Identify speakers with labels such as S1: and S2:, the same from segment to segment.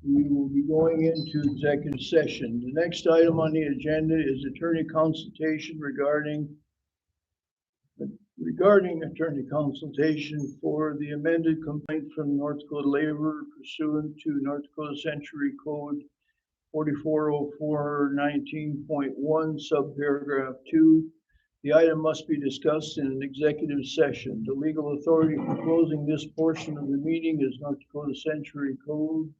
S1: We will be going into executive session. The next item on the agenda is attorney consultation regarding attorney consultation for the amended complaint from North Dakota Labor pursuant to North Dakota Century Code 440419.1 subparagraph 2. The item must be discussed in an executive session. The legal authority for closing this portion of the meeting is North Dakota Century Code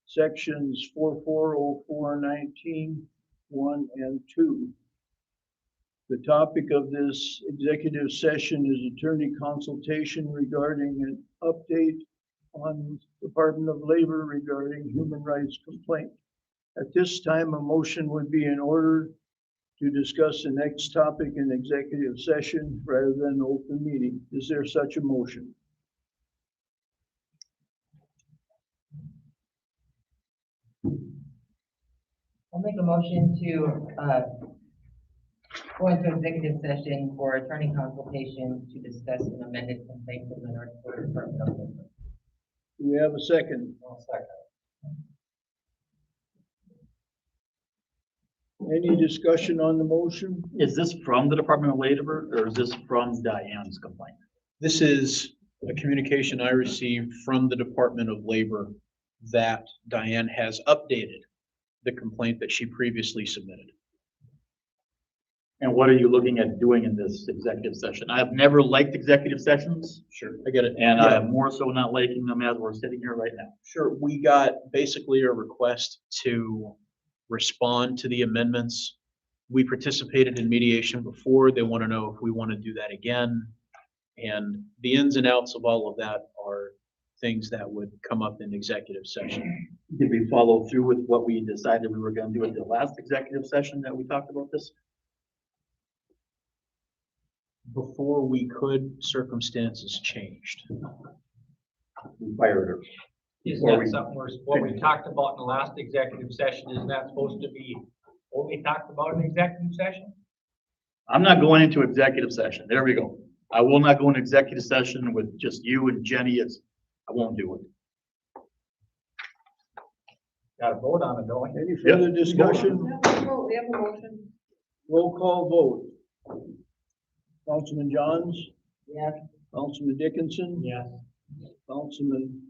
S1: sections 440419.1 and 2. The topic of this executive session is attorney consultation regarding an update on Department of Labor regarding human rights complaint. At this time, a motion would be in order to discuss the next topic in executive session rather than an open meeting. Is there such a motion?
S2: I'll make a motion to go into executive session for attorney consultation to discuss an amended complaint from the North Dakota Department of Labor.
S1: Do we have a second?
S2: I'll second.
S1: Any discussion on the motion?
S3: Is this from the Department of Labor or is this from Diane's complaint?
S4: This is a communication I received from the Department of Labor that Diane has updated the complaint that she previously submitted.
S3: And what are you looking at doing in this executive session? I've never liked executive sessions.
S4: Sure, I get it.
S3: And I am more so not liking them as we're sitting here right now.
S4: Sure, we got basically a request to respond to the amendments. We participated in mediation before. They want to know if we want to do that again. And the ins and outs of all of that are things that would come up in executive session.
S3: Did we follow through with what we decided we were going to do at the last executive session that we talked about this?
S4: Before we could, circumstances changed.
S3: We fired her.
S5: Isn't that something what we talked about in the last executive session? Isn't that supposed to be what we talked about in executive session?
S3: I'm not going into executive session. There we go. I will not go into executive session with just you and Jenny. I won't do it.
S5: Got to vote on it, don't we?
S1: Any further discussion?
S2: We have a motion.
S1: Roll call vote. Councilman Johns?
S2: Yes.
S1: Councilman Dickinson?
S5: Yes.
S1: Councilman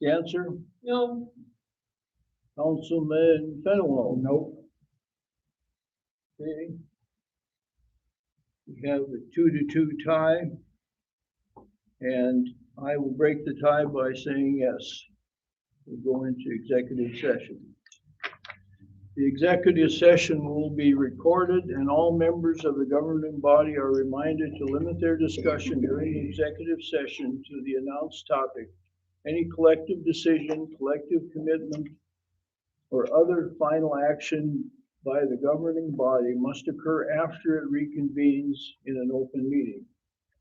S1: Ganser?
S2: No.
S1: Councilman Fenwell?
S5: Nope.
S1: Okay. We have a 2-2 tie. And I will break the tie by saying yes. We'll go into executive session. The executive session will be recorded and all members of the governing body are reminded to limit their discussion during the executive session to the announced topic. Any collective decision, collective commitment, or other final action by the governing body must occur after it reconvenes in an open meeting.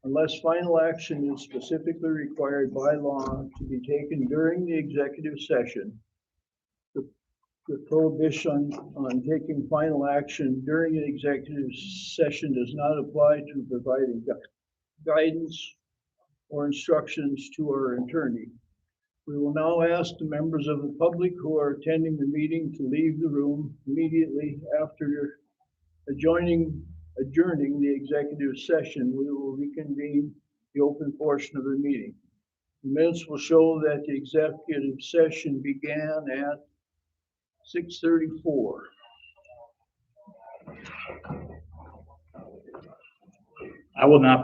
S1: Unless final action is specifically required by law to be taken during the executive session, the prohibition on taking final action during the executive session does not apply to providing guidance or instructions to our attorney. We will now ask the members of the public who are attending the meeting to leave the room immediately after adjourning the executive session. We will reconvene the open portion of the meeting. The minutes will show that the executive session began at 6:34.
S3: I will not be